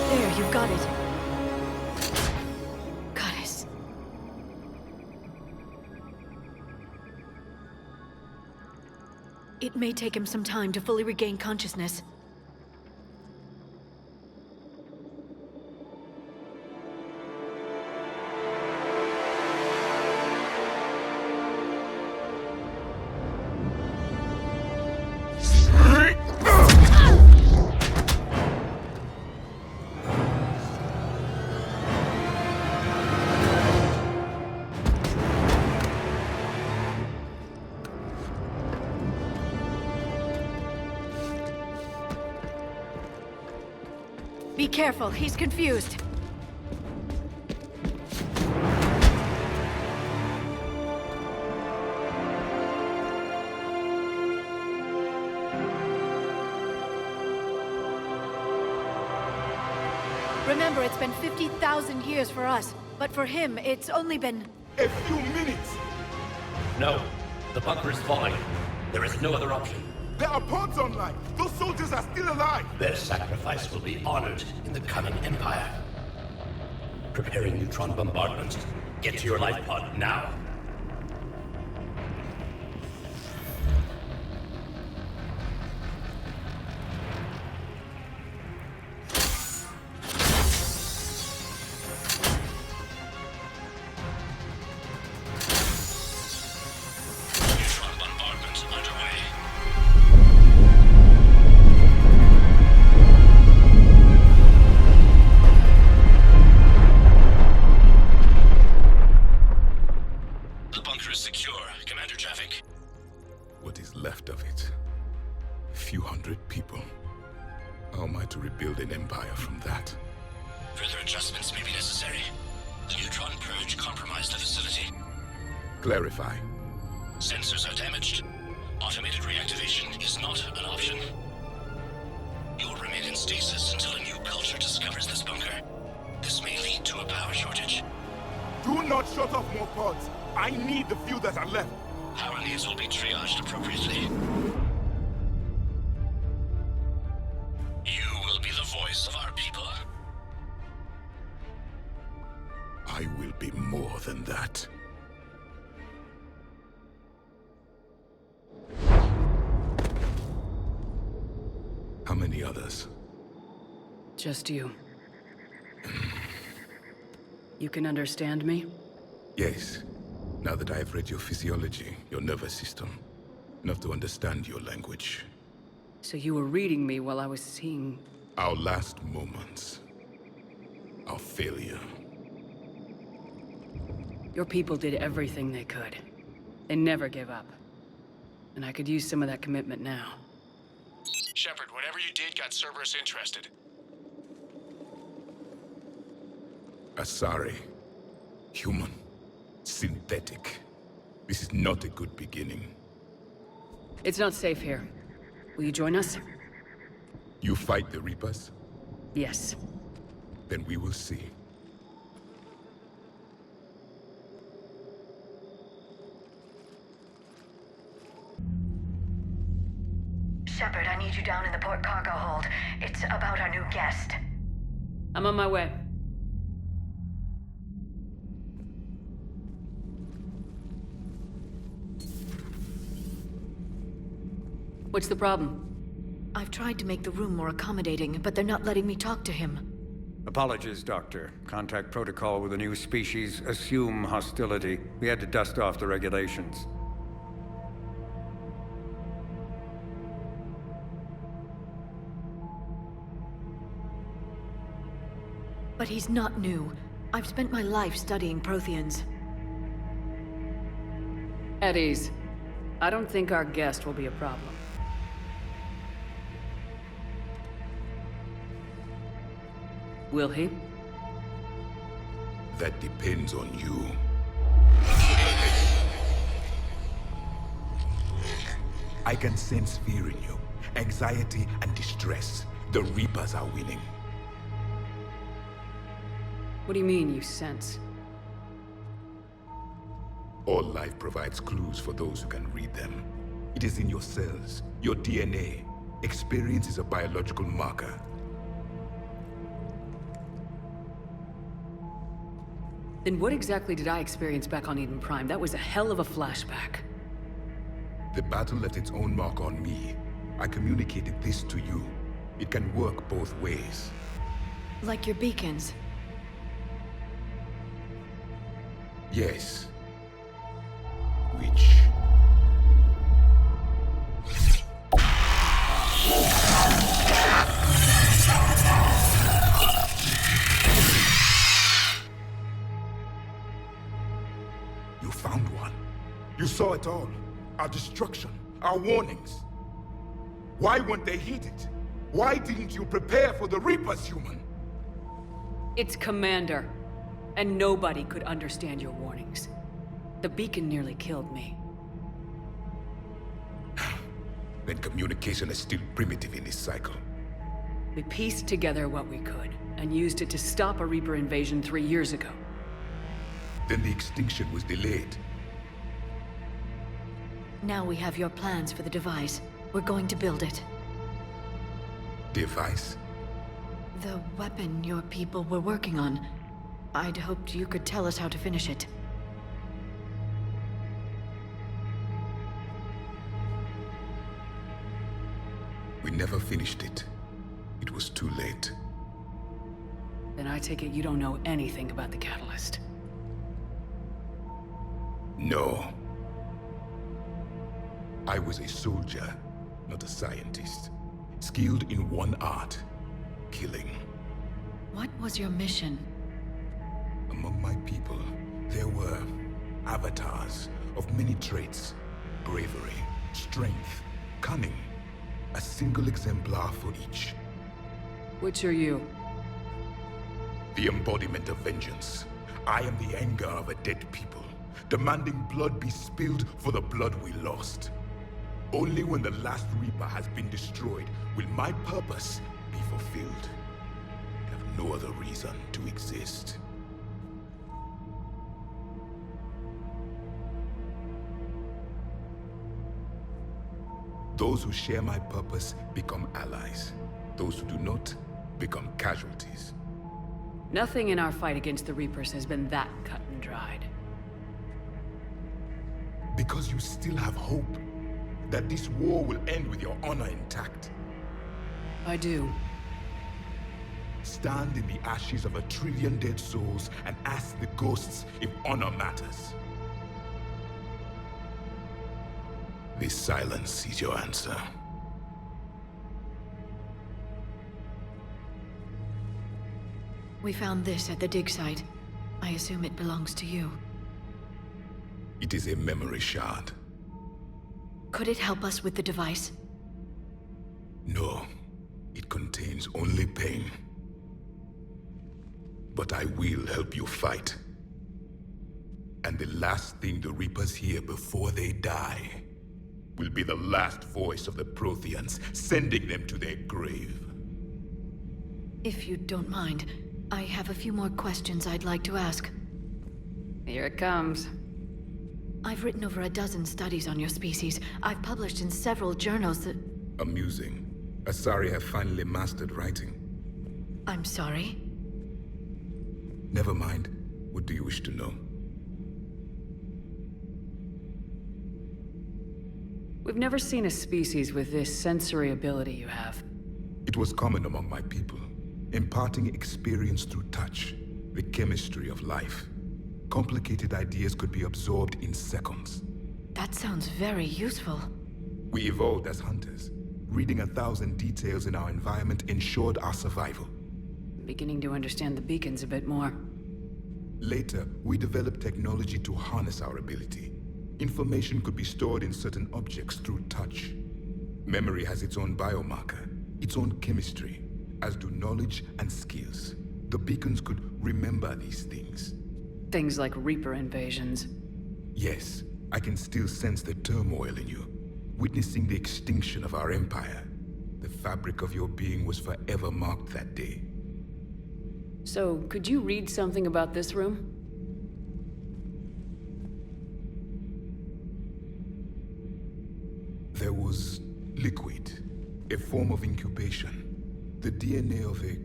There, you've got it. Goddess. It may take him some time to fully regain consciousness. Be careful, he's confused. Remember, it's been 50,000 years for us, but for him, it's only been... A few minutes! No. The bunker is falling. There is no other option. There are pods online! Those soldiers are still alive! Their sacrifice will be honored in the coming Empire. Preparing neutron bombardment. Get to your life pod now. Neutron bombardment underway. The bunker is secure, Commander Javik. What is left of it? A few hundred people. How am I to rebuild an empire from that? Further adjustments may be necessary. The neutron purge compromised the facility. Clarify. Sensors are damaged. Automated reactivation is not an option. You'll remain in stasis until a new culture discovers this bunker. This may lead to a power shortage. Do not shut off more pods! I need the few that are left! Power needs will be triaged appropriately. You will be the voice of our people. I will be more than that. How many others? Just you. You can understand me? Yes. Now that I have read your physiology, your nervous system, enough to understand your language. So you were reading me while I was seeing... Our last moments. Our failure. Your people did everything they could. They never gave up. And I could use some of that commitment now. Shepard, whatever you did got Cerberus interested. Asari. Human. Synthetic. This is not a good beginning. It's not safe here. Will you join us? You fight the Reapers? Yes. Then we will see. Shepard, I need you down in the port cargo hold. It's about our new guest. I'm on my way. What's the problem? I've tried to make the room more accommodating, but they're not letting me talk to him. Apologies, Doctor. Contact protocol with a new species. Assume hostility. We had to dust off the regulations. But he's not new. I've spent my life studying Protheans. At ease. I don't think our guest will be a problem. Will he? That depends on you. I can sense fear in you. Anxiety and distress. The Reapers are winning. What do you mean, you sense? All life provides clues for those who can read them. It is in your cells, your DNA. Experience is a biological marker. Then what exactly did I experience back on Eden Prime? That was a hell of a flashback. The battle left its own mark on me. I communicated this to you. It can work both ways. Like your beacons. Yes. Which... You found one. You saw it all. Our destruction, our warnings. Why weren't they heeded? Why didn't you prepare for the Reapers, human? It's Commander. And nobody could understand your warnings. The beacon nearly killed me. Then communication is still primitive in this cycle. We pieced together what we could, and used it to stop a Reaper invasion 3 years ago. Then the extinction was delayed. Now we have your plans for the device. We're going to build it. Device? The weapon your people were working on. I'd hoped you could tell us how to finish it. We never finished it. It was too late. Then I take it you don't know anything about the catalyst. No. I was a soldier, not a scientist. Skilled in one art, killing. What was your mission? Among my people, there were avatars of many traits. Bravery, strength, cunning. A single exemplar for each. Which are you? The embodiment of vengeance. I am the anger of a dead people, demanding blood be spilled for the blood we lost. Only when the last Reaper has been destroyed will my purpose be fulfilled. I have no other reason to exist. Those who share my purpose become allies. Those who do not become casualties. Nothing in our fight against the Reapers has been that cut and dried. Because you still have hope that this war will end with your honor intact. I do. Stand in the ashes of 1 trillion dead souls and ask the ghosts if honor matters. This silence is your answer. We found this at the dig site. I assume it belongs to you. It is a memory shard. Could it help us with the device? No, it contains only pain. But I will help you fight. And the last thing the Reapers hear before they die will be the last voice of the Protheans, sending them to their grave. If you don't mind, I have a few more questions I'd like to ask. Here it comes. I've written over a dozen studies on your species. I've published in several journals that... Amusing. Asari have finally mastered writing. I'm sorry? Never mind. What do you wish to know? We've never seen a species with this sensory ability you have. It was common among my people, imparting experience through touch, the chemistry of life. Complicated ideas could be absorbed in seconds. That sounds very useful. We evolved as hunters. Reading 1,000 details in our environment ensured our survival. Beginning to understand the beacons a bit more. Later, we developed technology to harness our ability. Information could be stored in certain objects through touch. Memory has its own biomarker, its own chemistry, as do knowledge and skills. The beacons could remember these things. Things like Reaper invasions. Yes, I can still sense the turmoil in you, witnessing the extinction of our empire. The fabric of your being was forever marked that day. So, could you read something about this room? There was liquid, a form of incubation. The DNA of a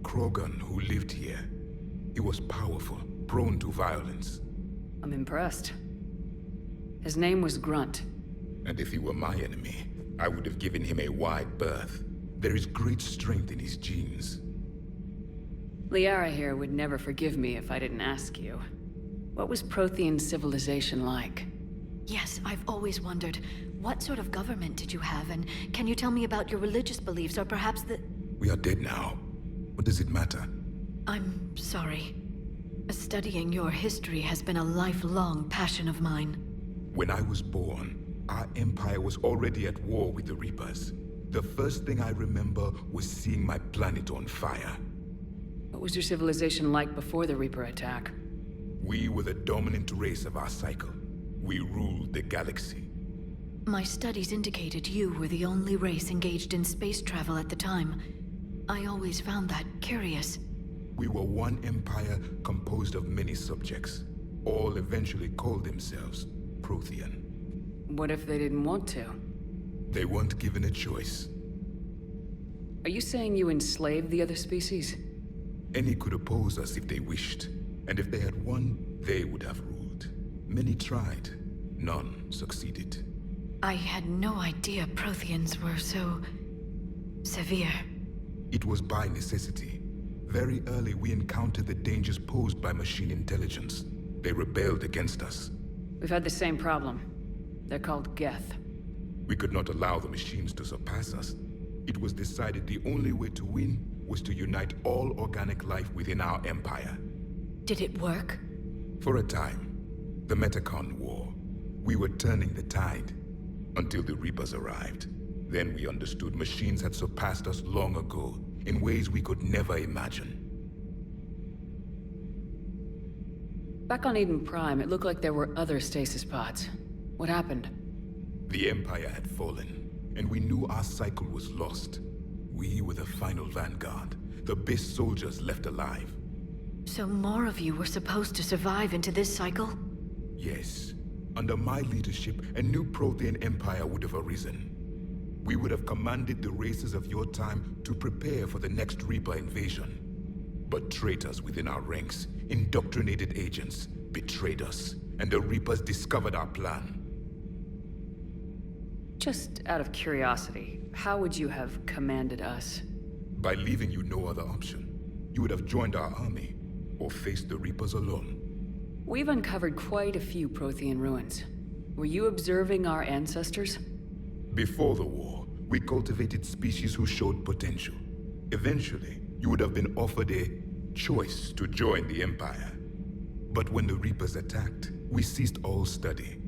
Krogan who lived here. He was powerful, prone to violence. I'm impressed. His name was Grunt. And if he were my enemy, I would have given him a wide berth. There is great strength in his genes. Liara here would never forgive me if I didn't ask you. What was Prothean civilization like? Yes, I've always wondered, what sort of government did you have, and can you tell me about your religious beliefs, or perhaps the... We are dead now. What does it matter? I'm sorry. Studying your history has been a lifelong passion of mine. When I was born, our empire was already at war with the Reapers. The first thing I remember was seeing my planet on fire. What was your civilization like before the Reaper attack? We were the dominant race of our cycle. We ruled the galaxy. My studies indicated you were the only race engaged in space travel at the time. I always found that curious. We were one empire composed of many subjects. All eventually called themselves Prothean. What if they didn't want to? They weren't given a choice. Are you saying you enslaved the other species? Any could oppose us if they wished. And if they had won, they would have ruled. Many tried. None succeeded. I had no idea Protheans were so... severe. It was by necessity. Very early we encountered the dangers posed by machine intelligence. They rebelled against us. We've had the same problem. They're called Geth. We could not allow the machines to surpass us. It was decided the only way to win was to unite all organic life within our empire. Did it work? For a time. The Metacon War. We were turning the tide. Until the Reapers arrived. Then we understood machines had surpassed us long ago, in ways we could never imagine. Back on Eden Prime, it looked like there were other stasis pods. What happened? The Empire had fallen, and we knew our cycle was lost. We were the final vanguard, the best soldiers left alive. So more of you were supposed to survive into this cycle? Yes. Under my leadership, a new Prothean empire would have arisen. We would have commanded the races of your time to prepare for the next Reaper invasion. But traitors within our ranks, indoctrinated agents, betrayed us, and the Reapers discovered our plan. Just out of curiosity, how would you have commanded us? By leaving you no other option. You would have joined our army, or faced the Reapers alone. We've uncovered quite a few Prothean ruins. Were you observing our ancestors? Before the war, we cultivated species who showed potential. Eventually, you would have been offered a choice to join the Empire. But when the Reapers attacked, we ceased all study.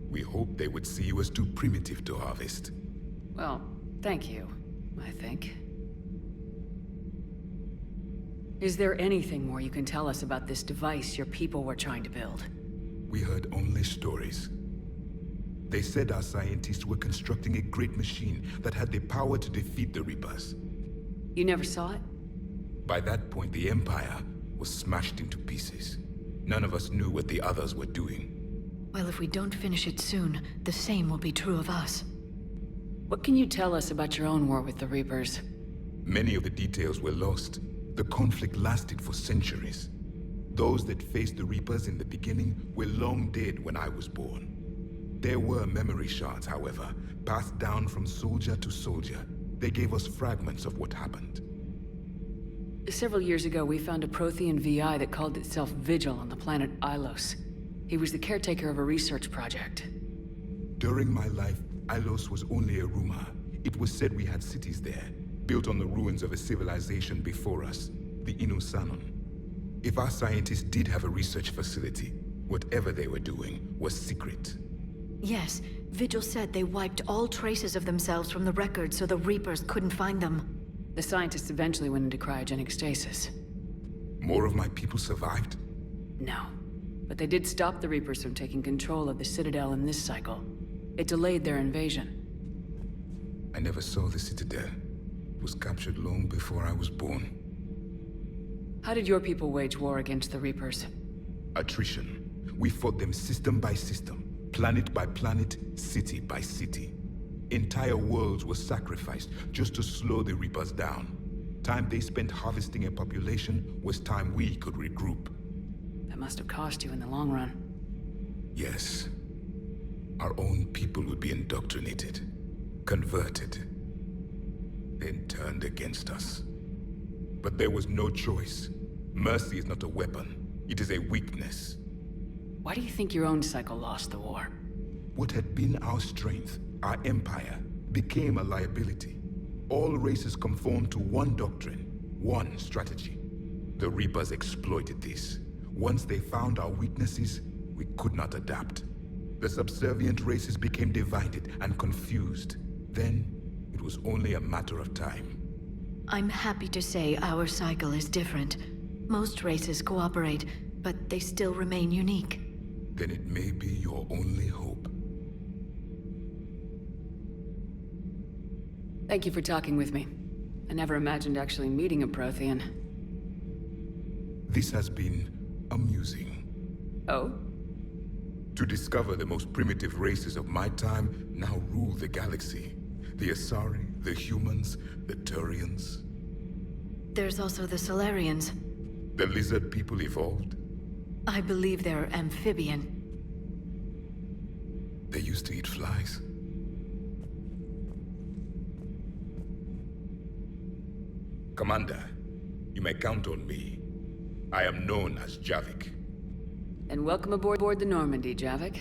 We hoped they would see you as too primitive to harvest. Well, thank you, I think. Is there anything more you can tell us about this device your people were trying to build? We heard only stories. They said our scientists were constructing a great machine that had the power to defeat the Reapers. You never saw it? By that point, the Empire was smashed into pieces. None of us knew what the others were doing. Well, if we don't finish it soon, the same will be true of us. What can you tell us about your own war with the Reapers? Many of the details were lost. The conflict lasted for centuries. Those that faced the Reapers in the beginning were long dead when I was born. There were memory shards, however, passed down from soldier to soldier. They gave us fragments of what happened. Several years ago, we found a Prothean VI that called itself Vigil on the planet Ilos. He was the caretaker of a research project. During my life, Ilos was only a rumor. It was said we had cities there, built on the ruins of a civilization before us, the Inusanon. If our scientists did have a research facility, whatever they were doing was secret. Yes, Vigil said they wiped all traces of themselves from the records so the Reapers couldn't find them. The scientists eventually went into cryogenic stasis. More of my people survived? No. But they did stop the Reapers from taking control of the Citadel in this cycle. It delayed their invasion. I never saw the Citadel. It was captured long before I was born. How did your people wage war against the Reapers? Attrition. We fought them system by system, planet by planet, city by city. Entire worlds were sacrificed just to slow the Reapers down. Time they spent harvesting a population was time we could regroup. That must have cost you in the long run. Yes. Our own people would be indoctrinated, converted, then turned against us. But there was no choice. Mercy is not a weapon. It is a weakness. Why do you think your own cycle lost the war? What had been our strength, our empire, became a liability. All races conformed to one doctrine, one strategy. The Reapers exploited this. Once they found our weaknesses, we could not adapt. The subservient races became divided and confused. Then, it was only a matter of time. I'm happy to say our cycle is different. Most races cooperate, but they still remain unique. Then it may be your only hope. Thank you for talking with me. I never imagined actually meeting a Prothean. This has been amusing. Oh? To discover the most primitive races of my time now rule the galaxy. The Asari, the humans, the Turians. There's also the Solarians. The lizard people evolved. I believe they're amphibian. They used to eat flies. Commander, you may count on me. I am known as Javik. And welcome aboard the Normandy, Javik.